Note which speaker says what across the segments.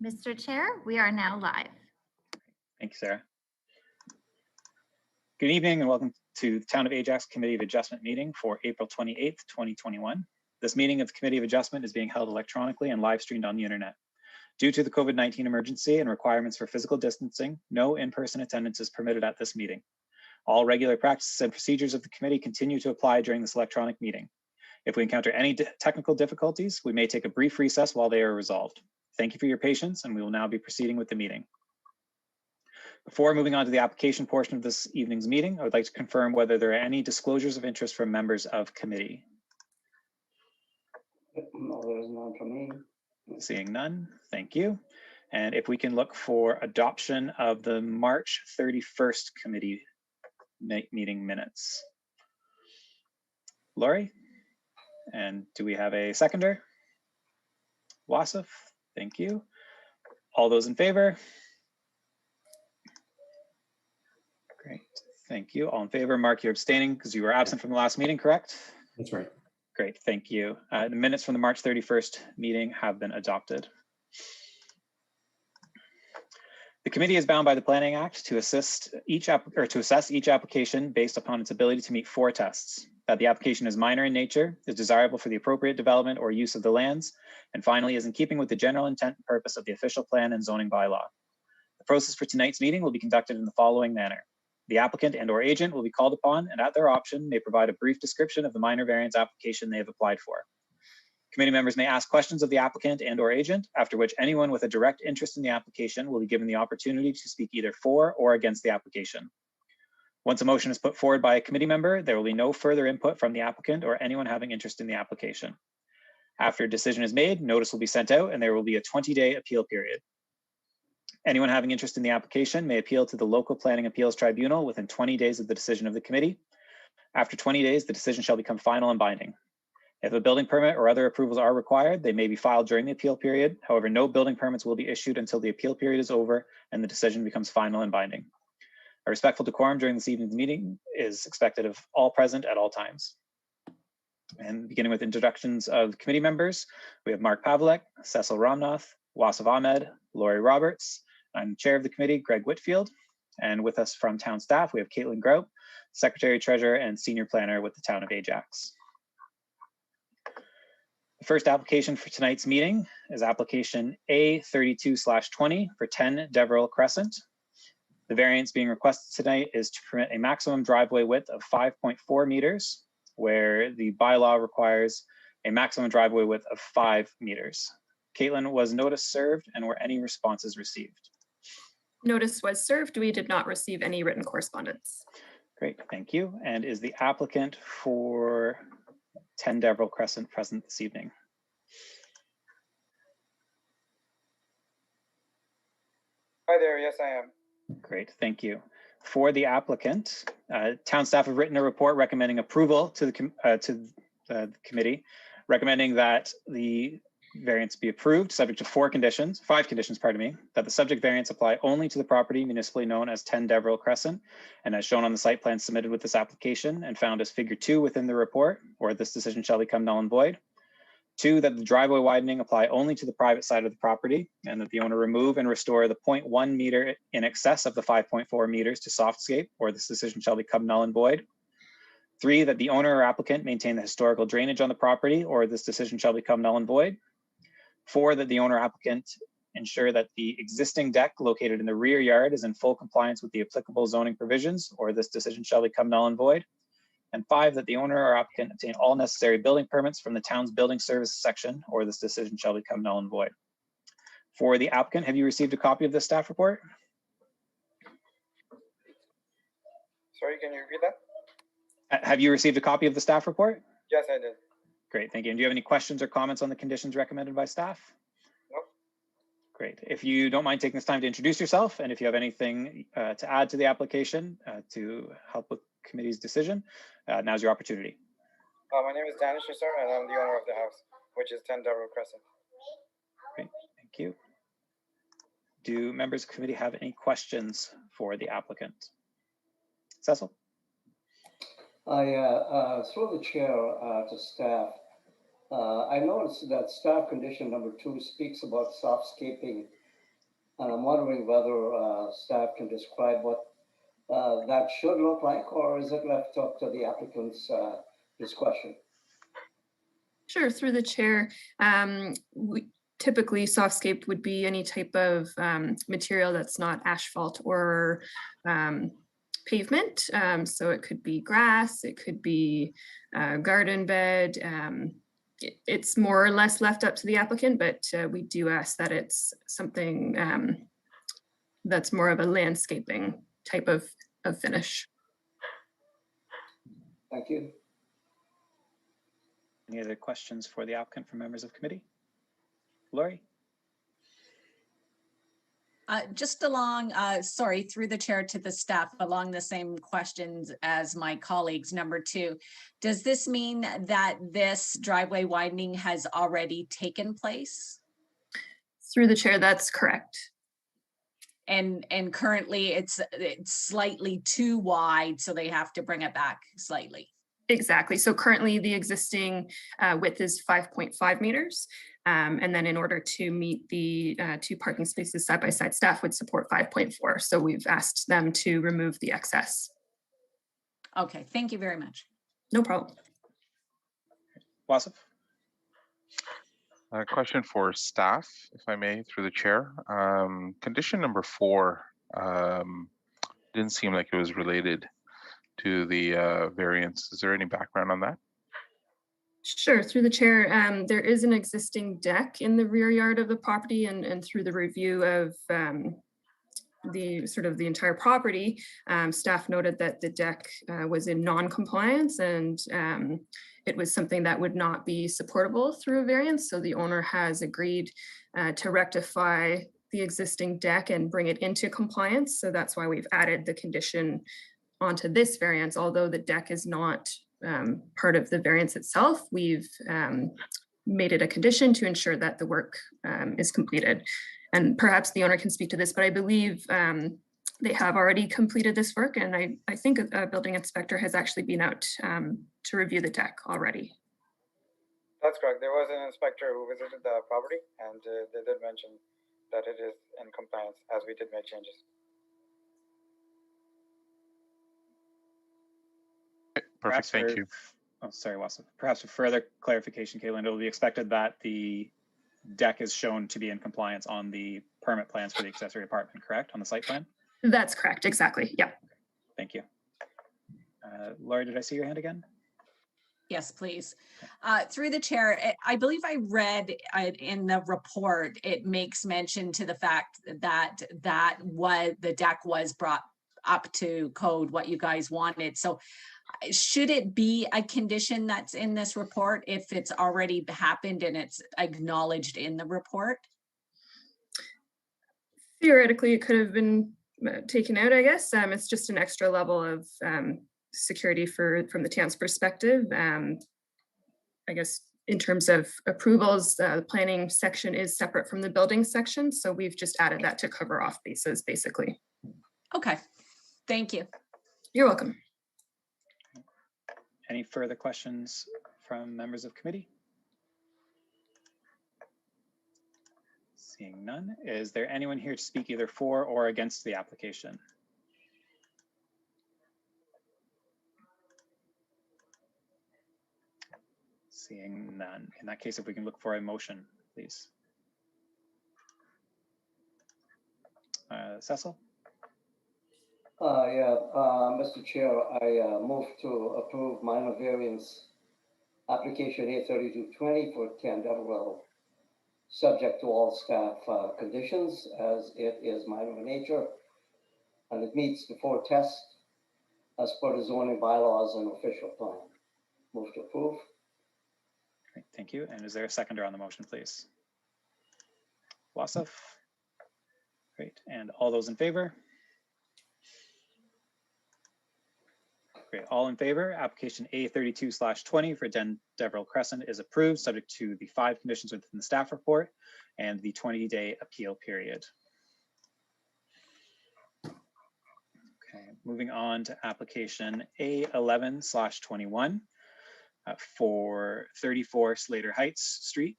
Speaker 1: Mr. Chair, we are now live.
Speaker 2: Thank you, Sarah. Good evening and welcome to the Town of Ajax Committee of Adjustment meeting for April 28th, 2021. This meeting of the Committee of Adjustment is being held electronically and live streamed on the internet. Due to the COVID-19 emergency and requirements for physical distancing, no in-person attendance is permitted at this meeting. All regular practices and procedures of the committee continue to apply during this electronic meeting. If we encounter any technical difficulties, we may take a brief recess while they are resolved. Thank you for your patience, and we will now be proceeding with the meeting. Before moving on to the application portion of this evening's meeting, I would like to confirm whether there are any disclosures of interest from members of committee.
Speaker 3: No, there is none for me.
Speaker 2: Seeing none, thank you. And if we can look for adoption of the March 31st committee meeting minutes. Laurie, and do we have a seconder? Wasif, thank you. All those in favor? Great, thank you. All in favor, Mark, you're abstaining because you were absent from the last meeting, correct?
Speaker 4: That's right.
Speaker 2: Great, thank you. The minutes from the March 31st meeting have been adopted. The committee is bound by the Planning Act to assess each application based upon its ability to meet 4 tests: that the application is minor in nature, is desirable for the appropriate development or use of the lands, and finally is in keeping with the general intent and purpose of the official plan and zoning bylaw. The process for tonight's meeting will be conducted in the following manner. The applicant and/or agent will be called upon and at their option may provide a brief description of the minor variance application they have applied for. Committee members may ask questions of the applicant and/or agent, after which anyone with a direct interest in the application will be given the opportunity to speak either for or against the application. Once a motion is put forward by a committee member, there will be no further input from the applicant or anyone having interest in the application. After a decision is made, notice will be sent out and there will be a 20-day appeal period. Anyone having interest in the application may appeal to the local planning appeals tribunal within 20 days of the decision of the committee. After 20 days, the decision shall become final and binding. If a building permit or other approvals are required, they may be filed during the appeal period. However, no building permits will be issued until the appeal period is over and the decision becomes final and binding. A respectful decorum during this evening's meeting is expected of all present at all times. And beginning with introductions of committee members, we have Mark Pavlik, Cecil Ramnath, Wasif Ahmed, Laurie Roberts. I'm chair of the committee, Greg Whitfield. And with us from town staff, we have Caitlin Grout, secretary, treasurer, and senior planner with the town of Ajax. The first application for tonight's meeting is application A32/20 for 10 Deverell Crescent. The variance being requested tonight is to permit a maximum driveway width of 5.4 meters, where the bylaw requires a maximum driveway width of 5 meters. Caitlin, was notice served and were any responses received?
Speaker 5: Notice was served. We did not receive any written correspondence.
Speaker 2: Great, thank you. And is the applicant for 10 Deverell Crescent present this evening?
Speaker 6: Hi there, yes I am.
Speaker 2: Great, thank you. For the applicant, town staff have written a report recommending approval to the committee, recommending that the variance be approved, subject to 5 conditions, pardon me, that the subject variance apply only to the property municipally known as 10 Deverell Crescent, and as shown on the site plan submitted with this application and found as figure 2 within the report, or this decision shall become null and void. 2, that the driveway widening apply only to the private side of the property, and that the owner remove and restore the 0.1 meter in excess of the 5.4 meters to softscape, or this decision shall become null and void. 3, that the owner or applicant maintain the historical drainage on the property, or this decision shall become null and void. 4, that the owner applicant ensure that the existing deck located in the rear yard is in full compliance with the applicable zoning provisions, or this decision shall become null and void. And 5, that the owner or applicant obtain all necessary building permits from the town's building services section, or this decision shall become null and void. For the applicant, have you received a copy of the staff report?
Speaker 6: Sorry, can you repeat that?
Speaker 2: Have you received a copy of the staff report?
Speaker 6: Yes, I did.
Speaker 2: Great, thank you. And do you have any questions or comments on the conditions recommended by staff?
Speaker 6: Nope.
Speaker 2: Great. If you don't mind taking this time to introduce yourself, and if you have anything to add to the application to help with committee's decision, now's your opportunity.
Speaker 6: My name is Danish Nisar, and I'm the owner of the house, which is 10 Deverell Crescent.
Speaker 2: Great, thank you. Do members of the committee have any questions for the applicant? Cecil?
Speaker 3: Through the chair to staff, I noticed that staff condition number 2 speaks about softscaping And I'm wondering whether staff can describe what that should look like, or is it left up to the applicant's discretion?
Speaker 5: Sure, through the chair. Typically, softscape would be any type of material that's not asphalt or pavement. So it could be grass, it could be garden bed. It's more or less left up to the applicant, but we do ask that it's something that's more of a landscaping type of finish.
Speaker 3: Thank you.
Speaker 2: Any other questions for the applicant from members of committee? Lori?
Speaker 4: Just along, sorry, through the chair to the staff, along the same questions as my colleagues. Number 2, does this mean that this driveway widening has already taken place?
Speaker 5: Through the chair, that's correct.
Speaker 4: And currently it's slightly too wide, so they have to bring it back slightly.
Speaker 5: Exactly. So currently the existing width is 5.5 meters. And then in order to meet the 2 parking spaces side by side, staff would support 5.4. So we've asked them to remove the excess.
Speaker 4: Okay, thank you very much.
Speaker 5: No problem.
Speaker 2: Wasif?
Speaker 7: Question for staff, if I may, through the chair. Condition number 4 didn't seem like it was related to the variance. Is there any background on that?
Speaker 5: Sure, through the chair, there is an existing deck in the rear yard of the property, and through the review of the entire property, staff noted that the deck was in non-compliance, and it was something that would not be supportable through a variance. So the owner has agreed to rectify the existing deck and bring it into compliance. So that's why we've added the condition onto this variance. Although the deck is not part of the variance itself, we've made it a condition to ensure that the work is completed. And perhaps the owner can speak to this, but I believe they have already completed this work, and I think a building inspector has actually been out to review the deck already.
Speaker 6: That's correct. There was an inspector who visited the property, and they did mention that it is in compliance, as we did make changes.
Speaker 7: Perfect, thank you.
Speaker 2: Oh, sorry, Wasif. Perhaps for further clarification, Caitlin, it will be expected that the deck is shown to be in compliance on the permit plans for the accessory apartment, correct? On the site plan?
Speaker 5: That's correct, exactly, yeah.
Speaker 2: Thank you. Lori, did I see your hand again?
Speaker 4: Yes, please. Through the chair, I believe I read in the report, it makes mention to the fact that the deck was brought up to code, what you guys wanted. So should it be a condition that's in this report if it's already happened and it's acknowledged in the report?
Speaker 5: Theoretically, it could have been taken out, I guess. It's just an extra level of security from the town's perspective. I guess in terms of approvals, the planning section is separate from the building section. So we've just added that to cover off bases, basically.
Speaker 4: Okay, thank you.
Speaker 5: You're welcome.
Speaker 2: Any further questions from members of committee? Seeing none, is there anyone here to speak either for or against the application? Seeing none. In that case, if we can look for a motion, please. Cecil?
Speaker 3: Mr. Chair, I move to approve minor variance application A3220 for 10 Deverell, subject to all staff conditions, as it is minor in nature, and it meets the 4 tests as per the zoning bylaws and official plan. Move to approve.
Speaker 2: Great, thank you. And is there a seconder on the motion, please? Wasif? Great, and all those in favor? Great, all in favor, application A32/20 for 10 Deverell Crescent is approved, subject to the 5 conditions within the staff report and the 20-day appeal period. Okay, moving on to application A11/21 for 34 Slater Heights Street.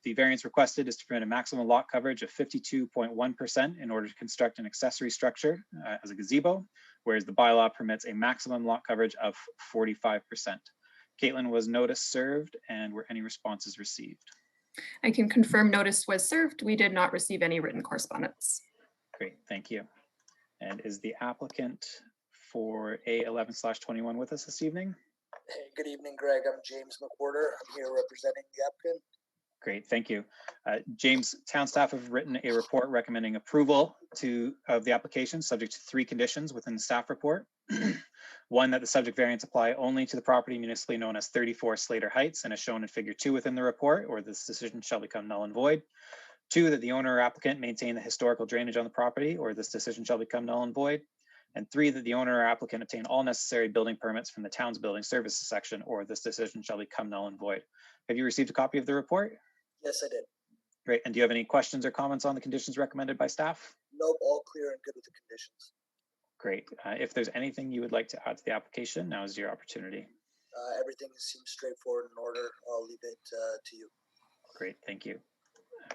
Speaker 2: The variance requested is to permit a maximum lot coverage of 52.1% in order to construct an accessory structure as a gazebo, whereas the bylaw permits a maximum lot coverage of 45%. Caitlin, was notice served and were any responses received?
Speaker 5: I can confirm notice was served. We did not receive any written correspondence.
Speaker 2: Great, thank you. And is the applicant for A11/21 with us this evening?
Speaker 8: Hey, good evening, Greg. I'm James McWhorter. I'm here representing the applicant.
Speaker 2: Great, thank you. James, town staff have written a report recommending approval of the application subject to 3 conditions within the staff report. 1, that the subject variance apply only to the property municipally known as 34 Slater Heights and as shown in figure 2 within the report, or this decision shall become null and void. 2, that the owner or applicant maintain the historical drainage on the property, or this decision shall become null and void. And 3, that the owner or applicant obtain all necessary building permits from the town's building services section, or this decision shall become null and void. Have you received a copy of the report?
Speaker 8: Yes, I did.
Speaker 2: Great. And do you have any questions or comments on the conditions recommended by staff?
Speaker 8: Nope, all clear and good with the conditions.
Speaker 2: Great. If there's anything you would like to add to the application, now is your opportunity.
Speaker 8: Everything seems straightforward and in order. I'll leave it to you.
Speaker 2: Great, thank you.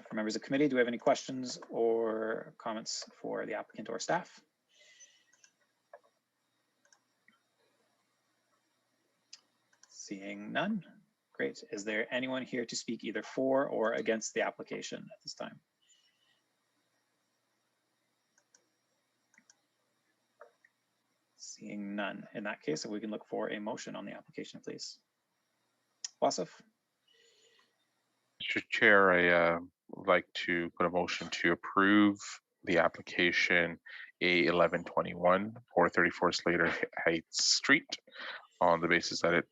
Speaker 2: For members of committee, do we have any questions or comments for the applicant or staff? Seeing none. Great. Is there anyone here to speak either for or against the application at this time? Seeing none. In that case, if we can look for a motion on the application, please. Wasif?
Speaker 7: Mr. Chair, I would like to put a motion to approve the application A1121 for 34 Slater Heights Street on the basis that it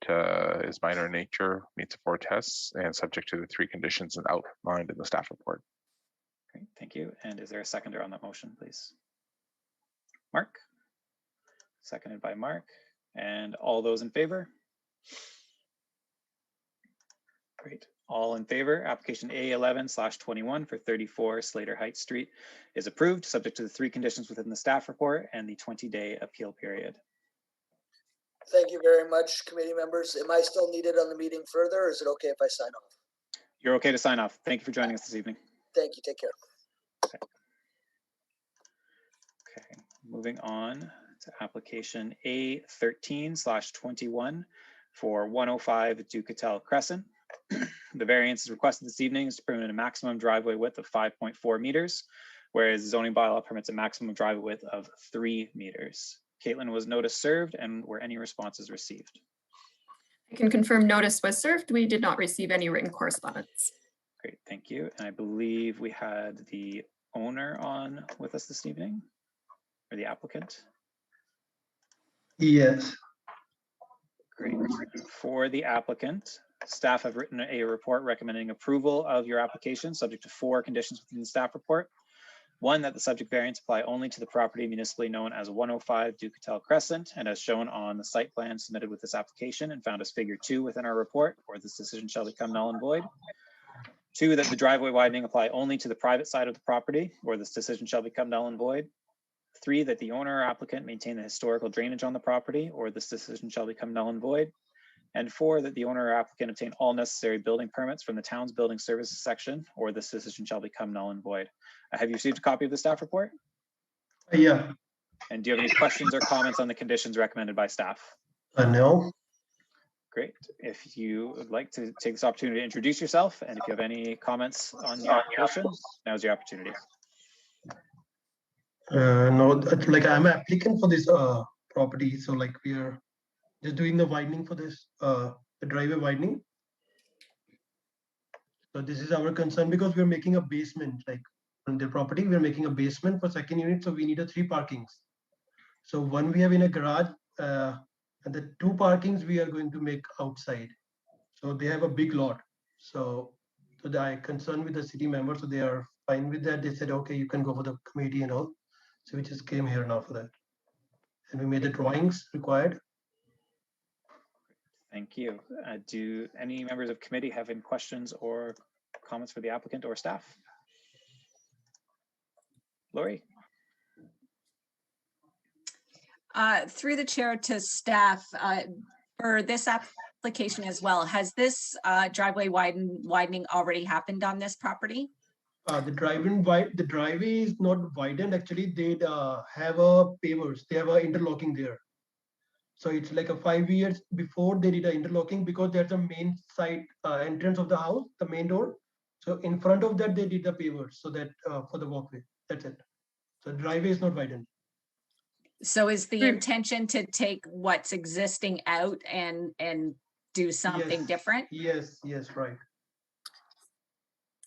Speaker 7: is minor in nature, meets the 4 tests, and subject to the 3 conditions outlined in the staff report.
Speaker 2: Great, thank you. And is there a seconder on that motion, please? Mark? Seconded by Mark. And all those in favor? Great. All in favor, application A11/21 for 34 Slater Heights Street is approved, subject to the 3 conditions within the staff report and the 20-day appeal period.
Speaker 8: Thank you very much, committee members. Am I still needed on the meeting further, or is it okay if I sign off?
Speaker 2: You're okay to sign off. Thank you for joining us this evening.
Speaker 8: Thank you. Take care.
Speaker 2: Okay, moving on to application A13/21 for 105 Ducatel Crescent. The variance is requested this evening is to permit a maximum driveway width of 5.4 meters, whereas the zoning bylaw permits a maximum driveway width of 3 meters. Caitlin, was notice served and were any responses received?
Speaker 5: I can confirm notice was served. We did not receive any written correspondence.
Speaker 2: Great, thank you. And I believe we had the owner on with us this evening, or the applicant.
Speaker 9: Yes.
Speaker 2: Great. For the applicant, staff have written a report recommending approval of your application, subject to 4 conditions within the staff report. 1, that the subject variance apply only to the property municipally known as 105 Ducatel Crescent, and as shown on the site plan submitted with this application and found as figure 2 within our report, or this decision shall become null and void. 2, that the driveway widening apply only to the private side of the property, or this decision shall become null and void. 3, that the owner or applicant maintain the historical drainage on the property, or this decision shall become null and void. And 4, that the owner or applicant obtain all necessary building permits from the town's building services section, or this decision shall become null and void. Have you received a copy of the staff report?
Speaker 9: Yeah.
Speaker 2: And do you have any questions or comments on the conditions recommended by staff?
Speaker 9: No.
Speaker 2: Great. If you would like to take this opportunity to introduce yourself, and if you have any comments on the application, now's your opportunity.
Speaker 9: No, like I'm an applicant for this property, so like we are just doing the widening for this, the driveway widening. So this is our concern because we're making a basement, like on the property, we're making a basement for second unit, so we need 3 parkings. So 1 we have in a garage, and the 2 parkings we are going to make outside. So they have a big lot. So I concerned with the city members, so they are fine with that. They said, okay, you can go for the committee and all. So we just came here now for that. And we made the drawings required.
Speaker 2: Thank you. Do any members of committee have any questions or comments for the applicant or staff? Lori?
Speaker 4: Through the chair to staff, for this clarification as well. Has this driveway widening already happened on this property?
Speaker 9: The driveway is not widened. Actually, they have a pavers. They have a interlocking there. So it's like a 5 years before they did a interlocking because there's a main side entrance of the house, the main door. So in front of that, they did the pavers so that for the walkway. That's it. So driveway is not widened.
Speaker 4: So is the
Speaker 5: Through-
Speaker 4: intention to take what's existing out and do something
Speaker 9: Yes.
Speaker 4: different?
Speaker 9: Yes, right.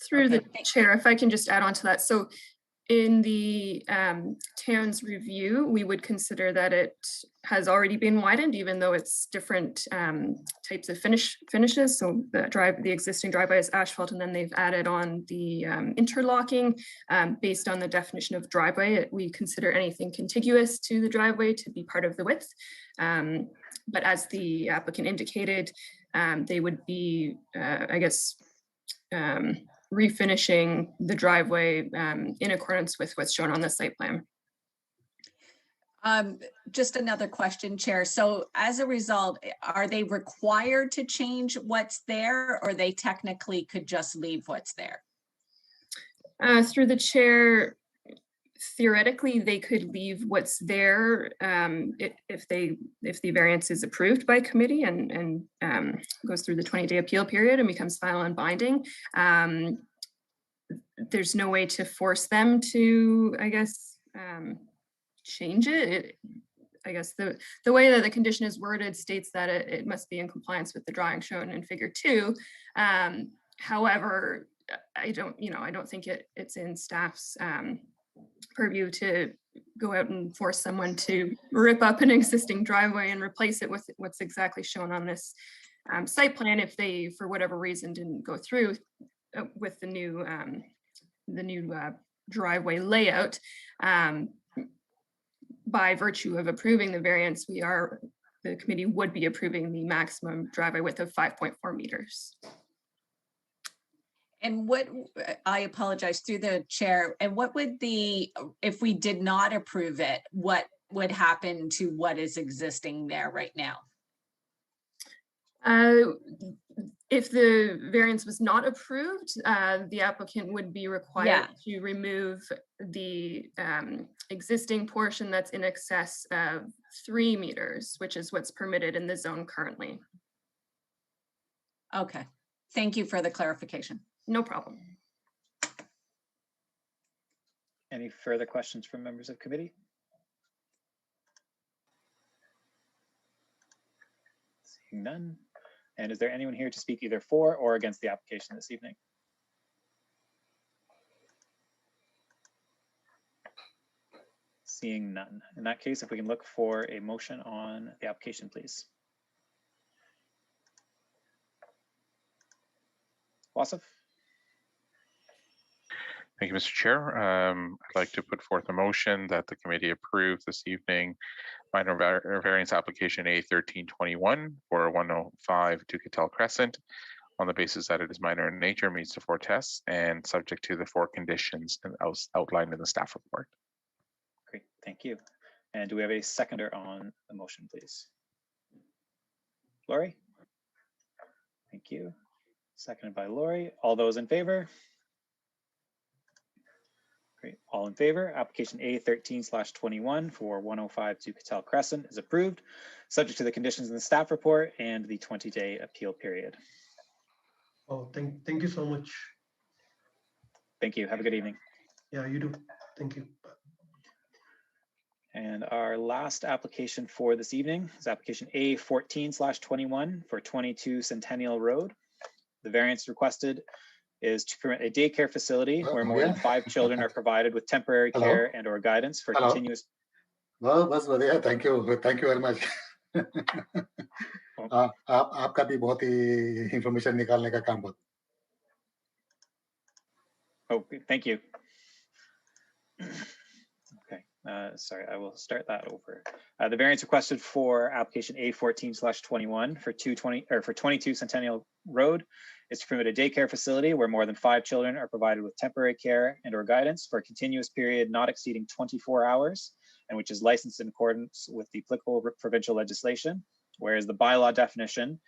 Speaker 5: Through the
Speaker 4: Okay, thank-
Speaker 5: chair, if I can just add on to that. So in the town's review, we would consider that it has already been widened, even though it's different types of finishes. So the existing driveway is asphalt, and then they've added on the interlocking. Based on the definition of driveway, we consider anything contiguous to the driveway to be part of the width. But as the applicant indicated, they would be, I guess, refinishing the driveway in accordance with what's shown on the site plan.
Speaker 4: Just another question, Chair. So as a result, are they required to change what's there, or they technically could just leave what's there?
Speaker 5: Through the chair, theoretically, they could leave what's there if the variance is approved by committee and goes through the 20-day appeal period and becomes final and binding. There's no way to force them to, I guess, change it. I guess the way that the condition is worded states that it must be in compliance with the drawing shown in Figure 2. However, I don't think it's in staff's purview to go out and force someone to rip up an existing driveway and replace it with what's exactly shown on this site plan if they, for whatever reason, didn't go through with the new driveway layout. By virtue of approving the variance, the committee would be approving the maximum driveway width of 5.4 meters.
Speaker 4: And what, I apologize through the chair, and what would if we did not approve it, what would happen to what is existing there right now?
Speaker 5: If the variance was not approved, the applicant would be required to remove the existing portion that's in excess of 3 meters, which is what's permitted in the zone currently.
Speaker 4: Okay, thank you for the clarification.
Speaker 5: No problem.
Speaker 2: Any further questions from members of committee? Seeing none. And is there anyone here to speak either for or against the application this evening? Seeing none. In that case, if we can look for a motion on the application, please. Wassef?
Speaker 7: Thank you, Mr. Chair. I'd like to put forth a motion that the committee approve this evening minor variance application A1321 for 105 Ducatel Crescent on the basis that it is minor in nature, meets the 4 tests, and subject to the 4 conditions outlined in the staff report.
Speaker 2: Great, thank you. And do we have a seconder on the motion, please? Lori? Thank you. Seconded by Lori. All those in favor? Great. All in favor. Application A13/21 for 105 Ducatel Crescent is approved, subject to the conditions in the staff report and the 20-day appeal period.
Speaker 9: Oh, thank you so much.
Speaker 2: Thank you. Have a good evening.
Speaker 9: Yeah, you do. Thank you.
Speaker 2: And our last application for this evening is application A14/21 for 22 Centennial Road. The variance requested is to permit a daycare facility where more than 5 children are provided with temporary care and or guidance for continuous.
Speaker 10: Well, बस बढ़िया, thank you very much. आपका भी बहुत ही information निकालने का काम बहुत.
Speaker 2: Oh, thank you. Okay, sorry, I will start that over. The variance requested for application A14/21 for 22 Centennial Road is to permit a daycare facility where more than 5 children are provided with temporary care and or guidance for a continuous period not exceeding 24 hours, and which is licensed in accordance with the applicable provincial legislation. Whereas the bylaw definition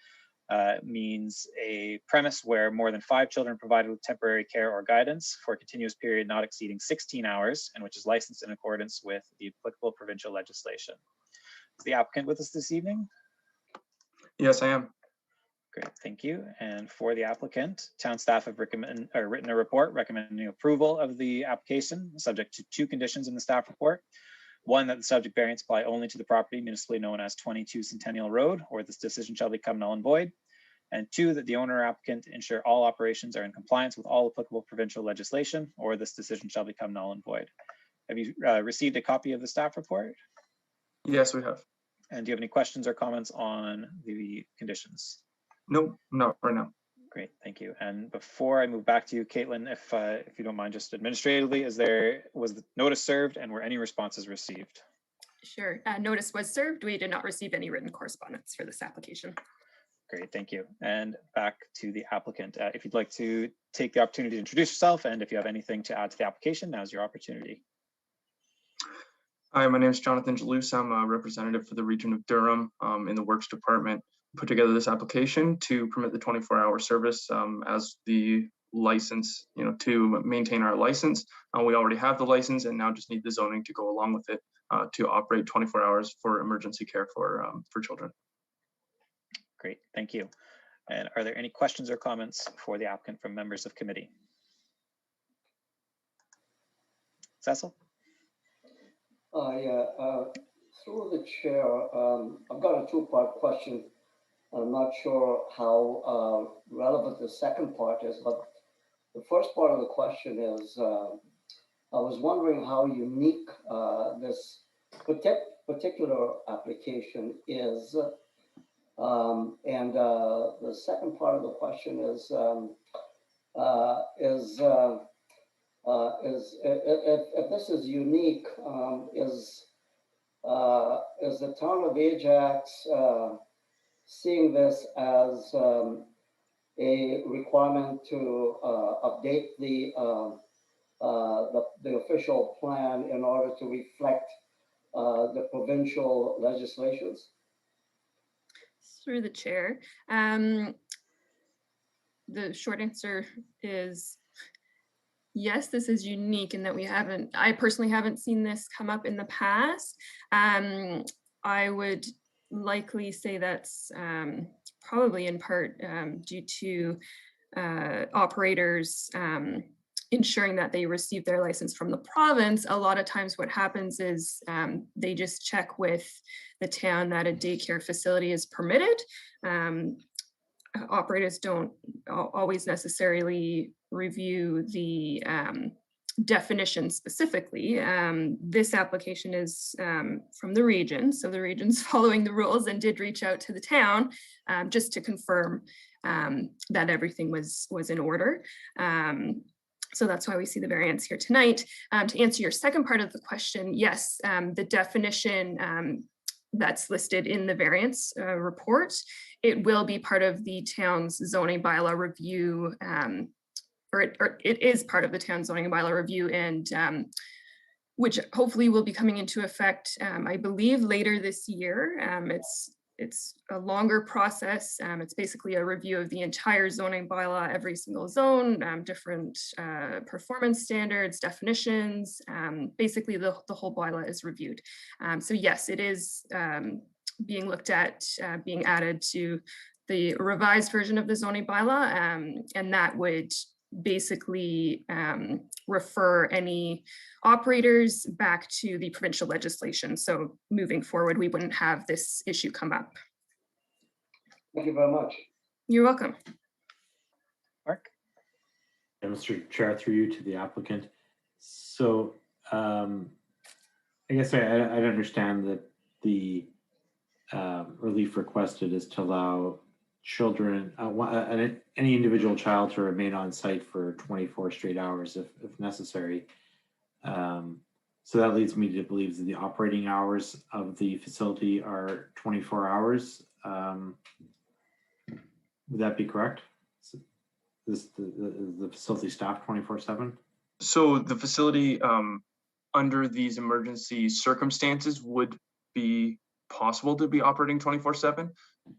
Speaker 2: means a premise where more than 5 children provided with temporary care or guidance for a continuous period not exceeding 16 hours and which is licensed in accordance with the applicable provincial legislation. Is the applicant with us this evening?
Speaker 11: Yes, I am.
Speaker 2: Great, thank you. And for the applicant, town staff have written a report recommending approval of the application, subject to 2 conditions in the staff report. 1, that the subject variance apply only to the property municipally known as 22 Centennial Road, or this decision shall become null and void. And 2, that the owner or applicant ensure all operations are in compliance with all applicable provincial legislation, or this decision shall become null and void. Have you received a copy of the staff report?
Speaker 11: Yes, we have.
Speaker 2: And do you have any questions or comments on the conditions?
Speaker 11: No, not right now.
Speaker 2: Great, thank you. And before I move back to you, Caitlin, if you don't mind, just administratively, was the notice served and were any responses received?
Speaker 5: Sure. Notice was served. We did not receive any written correspondence for this application.
Speaker 2: Great, thank you. And back to the applicant. If you'd like to take the opportunity to introduce yourself, and if you have anything to add to the application, now's your opportunity.
Speaker 11: Hi, my name is Jonathan Jalous. I'm a representative for the region of Durham in the Works Department. Put together this application to permit the 24-hour service as the license, to maintain our license. We already have the license and now just need the zoning to go along with it to operate 24 hours for emergency care for children.
Speaker 2: Great, thank you. And are there any questions or comments for the applicant from members of committee? Cecil?
Speaker 3: Through the chair, I've got a 2-part question. I'm not sure how relevant the second part is, but the first part of the question is, I was wondering how unique this particular application is. And the second part of the question is if this is unique, is the town of Ajax seeing this as a requirement to update the official plan in order to reflect the provincial legislations?
Speaker 5: Through the chair, the short answer is yes, this is unique in that I personally haven't seen this come up in the past. I would likely say that's probably in part due to operators ensuring that they receive their license from the province. A lot of times what happens is they just check with the town that a daycare facility is permitted. Operators don't always necessarily review the definition specifically. This application is from the region, so the region's following the rules and did reach out to the town just to confirm that everything was in order. So that's why we see the variance here tonight. To answer your second part of the question, yes, the definition that's listed in the variance report, it will be part of the town's zoning bylaw review, or it is part of the town's zoning bylaw review, and which hopefully will be coming into effect, I believe, later this year. It's a longer process. It's basically a review of the entire zoning bylaw, every single zone, different performance standards, definitions. Basically, the whole bylaw is reviewed. So yes, it is being looked at, being added to the revised version of the zoning bylaw, and that would basically refer any operators back to the provincial legislation. So moving forward, we wouldn't have this issue come up.
Speaker 3: Thank you very much.
Speaker 5: You're welcome.
Speaker 2: Mark?
Speaker 12: Yeah, Mr. Chair, through you to the applicant. So I guess I'd understand that the relief requested is to allow children, any individual child to remain on site for 24 straight hours if necessary. So that leads me to believe that the operating hours of the facility are 24 hours. Would that be correct? Is the facility staffed 24/7?
Speaker 11: So the facility under these emergency circumstances would be possible to be operating 24/7,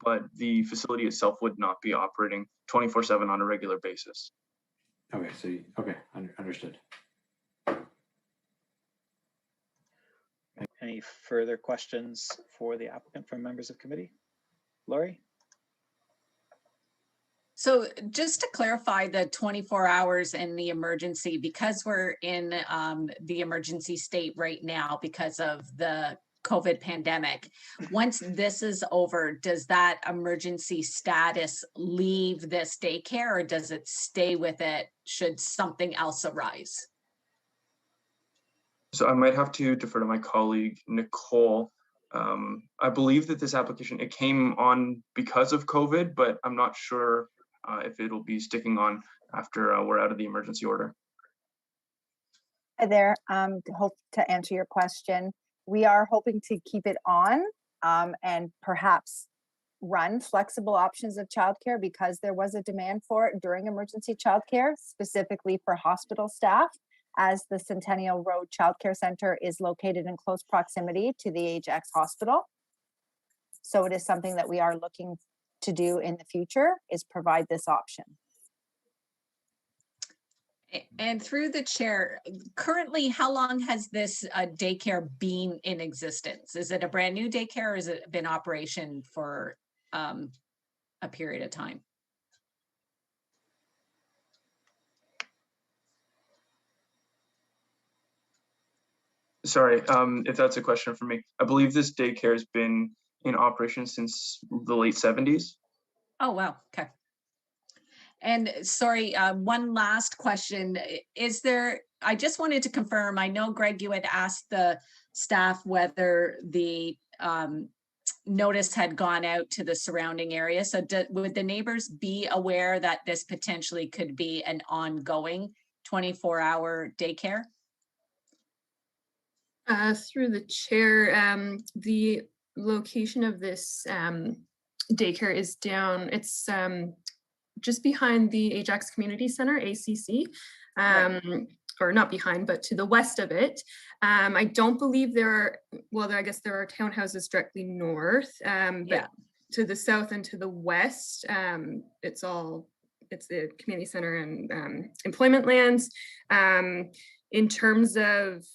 Speaker 11: but the facility itself would not be operating 24/7 on a regular basis.
Speaker 12: Okay, so, okay, understood.
Speaker 2: Any further questions for the applicant from members of committee? Lori?
Speaker 4: So just to clarify the 24 hours and the emergency, because we're in the emergency state right now because of the COVID pandemic, once this is over, does that emergency status leave this daycare or does it stay with it should something else arise?
Speaker 11: So I might have to defer to my colleague, Nicole. I believe that this application, it came on because of COVID, but I'm not sure if it'll be sticking on after we're out of the emergency order.
Speaker 13: Hi there. Hope to answer your question. We are hoping to keep it on and perhaps run flexible options of childcare because there was a demand for it during emergency childcare, specifically for hospital staff, as the Centennial Road Childcare Center is located in close proximity to the Ajax Hospital. So it is something that we are looking to do in the future, is provide this option.
Speaker 4: And through the chair, currently, how long has this daycare been in existence? Is it a brand new daycare or has it been operation for a period of time?
Speaker 11: Sorry, if that's a question for me. I believe this daycare has been in operation since the late 70s.
Speaker 4: Oh, wow. Okay. And sorry, one last question. Is there, I just wanted to confirm, I know Greg, you had asked the staff whether the notice had gone out to the surrounding area. So would the neighbors be aware that this potentially could be an ongoing 24-hour daycare?
Speaker 5: Through the chair, the location of this daycare is down, it's just behind the Ajax Community Center, ACC, or not behind, but to the west of it. I don't believe there are, well, I guess there are townhouses directly north, but to the south and to the west, it's the community center and employment lands. In terms of,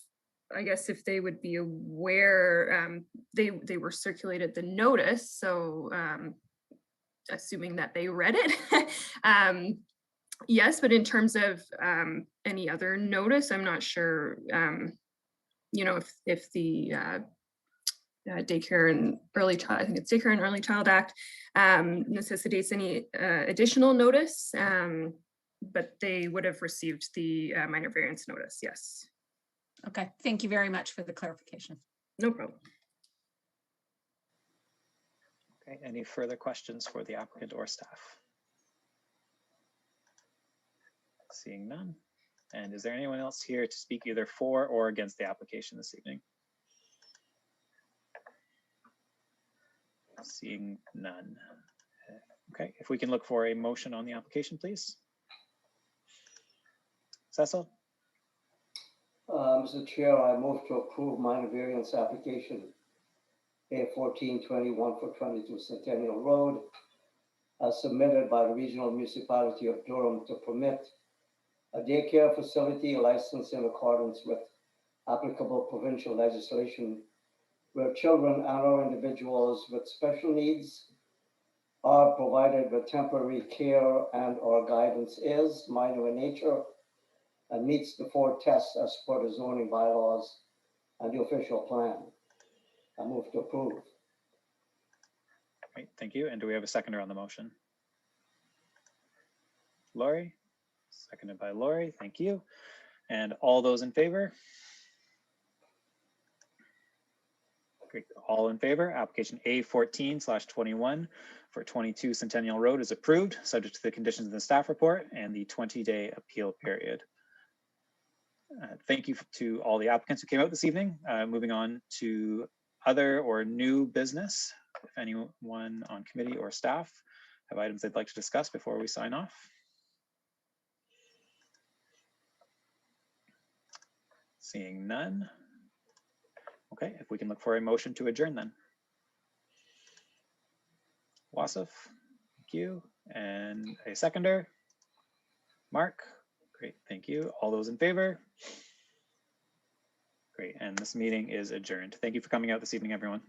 Speaker 5: I guess if they would be aware, they were circulated the notice, so assuming that they read it. Yes, but in terms of any other notice, I'm not sure, you know, if the Daycare and Early Child, I think it's Daycare and Early Child Act necessitates any additional notice, but they would have received the minor variance notice, yes.
Speaker 4: Okay, thank you very much for the clarification.
Speaker 5: No problem.
Speaker 2: Okay, any further questions for the applicant or staff? Seeing none. And is there anyone else here to speak either for or against the application this evening? Seeing none. Okay, if we can look for a motion on the application, please. Cecil?
Speaker 3: Mr. Chair, I move to approve minor variance application A1421 for 22 Centennial Road, as submitted by the Regional Municipality of Durham to permit a daycare facility licensed in accordance with applicable provincial legislation where children and/or individuals with special needs are provided with temporary care and/or guidance is minor in nature and meets the 4 tests as per the zoning bylaws and the official plan. I move to approve.
Speaker 2: Great, thank you. And do we have a seconder on the motion? Lori? Seconded by Lori, thank you. And all those in favor? Great, all in favor. Application A14/21 for 22 Centennial Road is approved, subject to the conditions in the staff report and the 20-day appeal period. Thank you to all the applicants who came out this evening. Moving on to other or new business. If anyone on committee or staff have items they'd like to discuss before we sign off. Seeing none. Okay, if we can look for a motion to adjourn then. Wassef, thank you. And a seconder? Mark, great, thank you. All those in favor? Great, and this meeting is adjourned. Thank you for coming out this evening, everyone.